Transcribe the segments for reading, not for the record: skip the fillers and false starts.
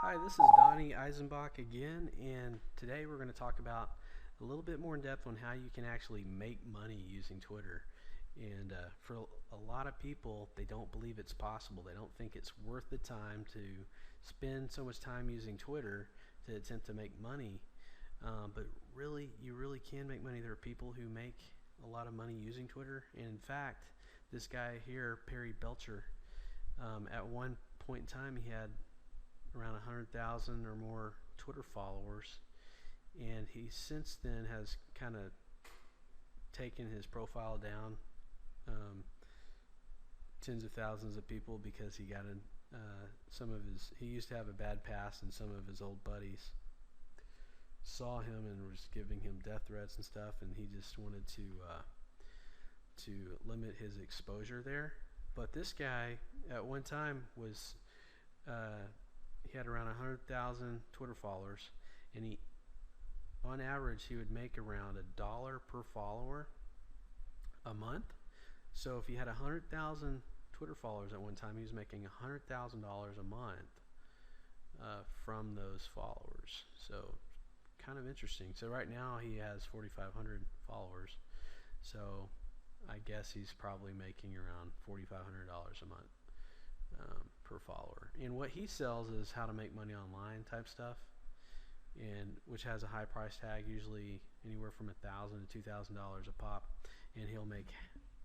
Hi, this is Donnie Eisenbach again, and today we're going to talk about a little bit more in depth on how you can actually make money using Twitter. And for a lot of people, they don't believe it's possible. They don't think it's worth the time to spend so much time using Twitter to attempt to make money. But really, you really can make money. There are people who make a lot of money using Twitter. And in fact, this guy here, Perry Belcher, at one point in time, he had around 100,000 or more Twitter followers, and he since then has kind of taken his profile down tens of thousands of people because he got in some of his he used to have a bad past, and some of his old buddies saw him and was giving him death threats and stuff, and he just wanted to limit his exposure there. But this guy at one time was he had around 100,000 Twitter followers, and on average, he would make around $1 per follower a month. So if he had 100,000 Twitter followers at one time, he was making $100,000 a month from those followers. So kind of interesting. So right now he has 4,500 followers. So I guess he's probably making around $4,500 a month per follower. And what he sells is how to make money online type stuff, and which has a high price tag, usually anywhere from $1,000 to $2,000 a pop, and he'll make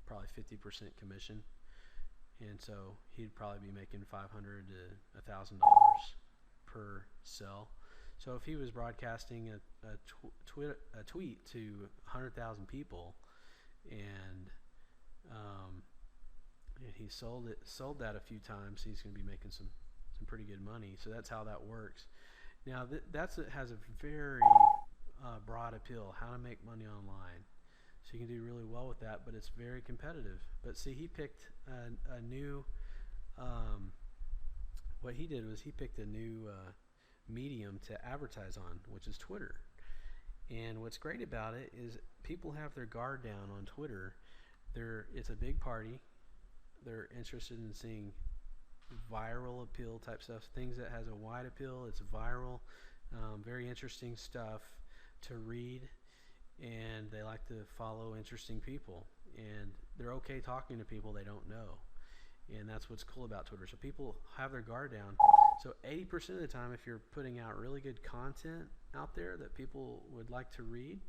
probably 50% commission. And so he'd probably be making $500 to $1,000 per sell. So if he was broadcasting a tweet to 100,000 people, and he sold that a few times, he's going to be making some pretty good money. So that's how that works. Now has a very broad appeal, how to make money online. So you can do really well with that, but it's very competitive. But see, he picked a new what he did was he picked a new medium to advertise on, which is Twitter. And what's great about it is people have their guard down on Twitter. It's a big party. They're interested in seeing viral appeal type stuff, things that has a wide appeal. It's viral, very interesting stuff to read, and they like to follow interesting people, and they're okay talking to people they don't know. And that's what's cool about Twitter. So people have their guard down. So 80% of the time, if you're putting out really good content out there that people would like to read,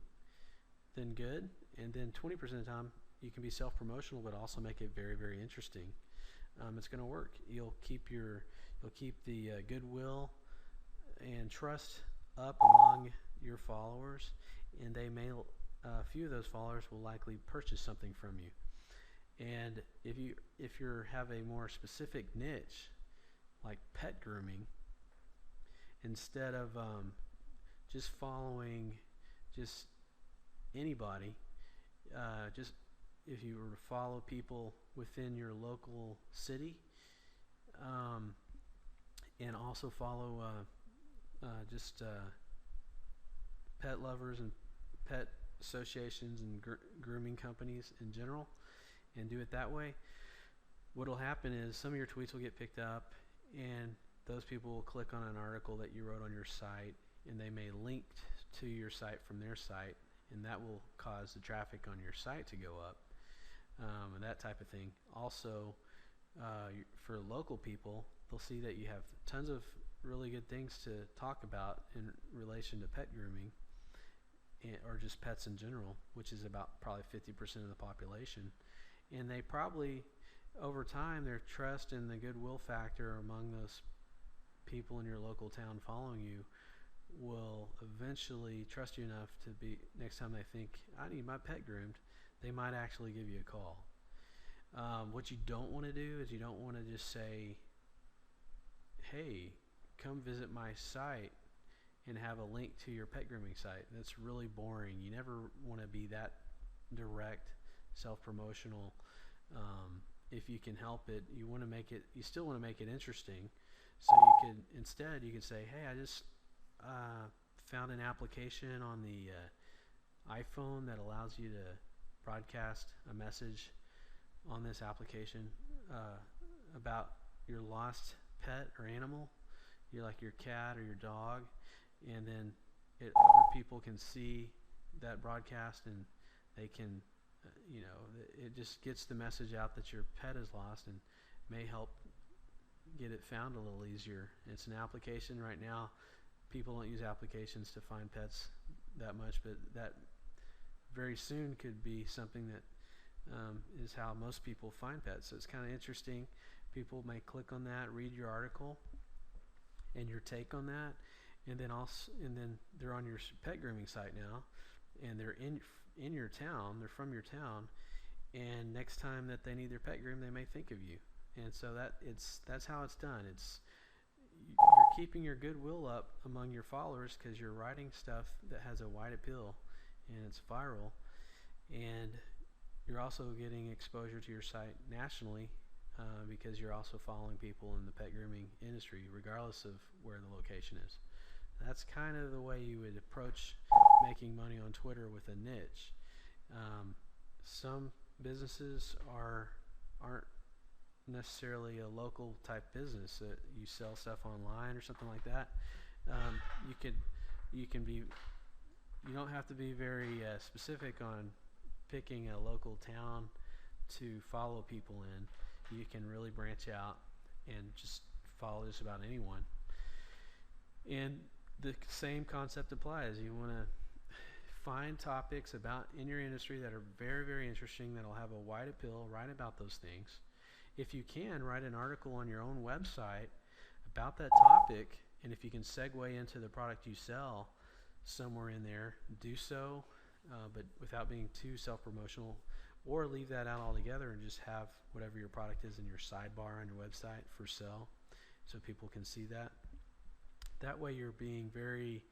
then good. And then 20% of the time, you can be self-promotional, but also make it very, very interesting. It's going to work. You'll keep the goodwill and trust up among your followers, and a few of those followers will likely purchase something from you. And if you have a more specific niche, like pet grooming, instead of just following just anybody, just if you were to follow people within your local city, and also follow just pet lovers and pet associations and grooming companies in general, and do it that way, what will happen is some of your tweets will get picked up, and those people will click on an article that you wrote on your site, and they may link to your site from their site, and that will cause the traffic on your site to go up, and that type of thing. Also, for local people, they'll see that you have tons of really good things to talk about in relation to pet grooming, or just pets in general, which is about probably 50% of the population. And they probably, over time, their trust and the goodwill factor among those people in your local town following you will eventually trust you enough to be, next time they think, I need my pet groomed, they might actually give you a call. What you don't want to do is you don't want to just say, hey, come visit my site and have a link to your pet grooming site. That's really boring. You never want to be that direct, self-promotional. If you can help it, you still want to make it interesting. So you could say, hey, I just found an application on the iPhone that allows you to broadcast a message on this application about your lost pet or animal, like your cat or your dog, and then other people can see that broadcast, and they can, it just gets the message out that your pet is lost, and may help get it found a little easier. It's an application right now. People don't use applications to find pets that much, but that very soon could be something that is how most people find pets. So it's kind of interesting. People may click on that, read your article and your take on that, and then they're on your pet grooming site now, and they're in your town. They're from your town, and next time that they need their pet groom, they may think of you. And so that's how it's done. You're keeping your goodwill up among your followers because you're writing stuff that has a wide appeal and it's viral, and you're also getting exposure to your site nationally because you're also following people in the pet grooming industry regardless of where the location is. That's kind of the way you would approach making money on Twitter with a niche. Some businesses aren't necessarily a local type business that you sell stuff online or something like that. You don't have to be very specific on picking a local town to follow people in. You can really branch out and just follow just about anyone. And the same concept applies. You want to find topics in your industry that are very, very interesting, that'll have a wide appeal. Write about those things. If you can, write an article on your own website about that topic, and if you can segue into the product you sell somewhere in there, do so, but without being too self-promotional, or leave that out altogether and just have whatever your product is in your sidebar on your website for sale so people can see that. That way you're being very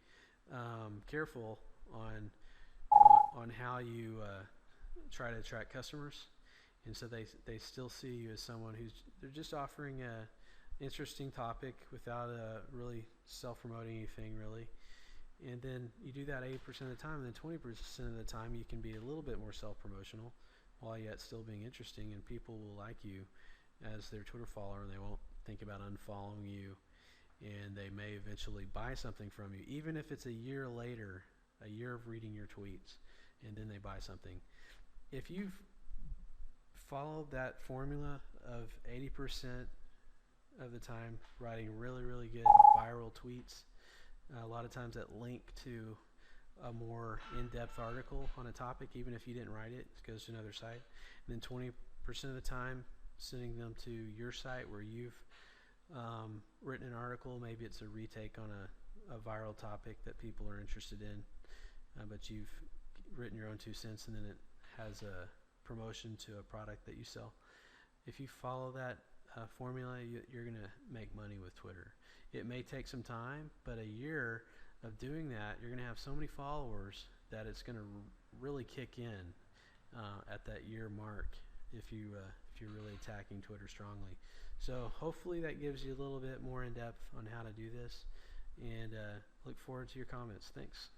careful on how you try to attract customers, and so they still see you as someone they're just offering a interesting topic without really self-promoting anything really. And then you do that 80% of the time, and then 20% of the time you can be a little bit more self-promotional while yet still being interesting, and people will like you as their Twitter follower, and they won't think about unfollowing you, and they may eventually buy something from you, even if it's a year later, a year of reading your tweets, and then they buy something. If you've followed that formula of 80% of the time writing really, really good viral tweets, a lot of times that link to a more in-depth article on a topic, even if you didn't write it, it goes to another site. And then 20% of the time sending them to your site where you've written an article. Maybe it's a retake on a viral topic that people are interested in, but you've written your own 2 cents, and then it has a promotion to a product that you sell. If you follow that formula, you're going to make money with Twitter. It may take some time, but a year of doing that, you're going to have so many followers that it's going to really kick in at that year mark if you're really attacking Twitter strongly. So hopefully that gives you a little bit more in depth on how to do this, and look forward to your comments. Thanks.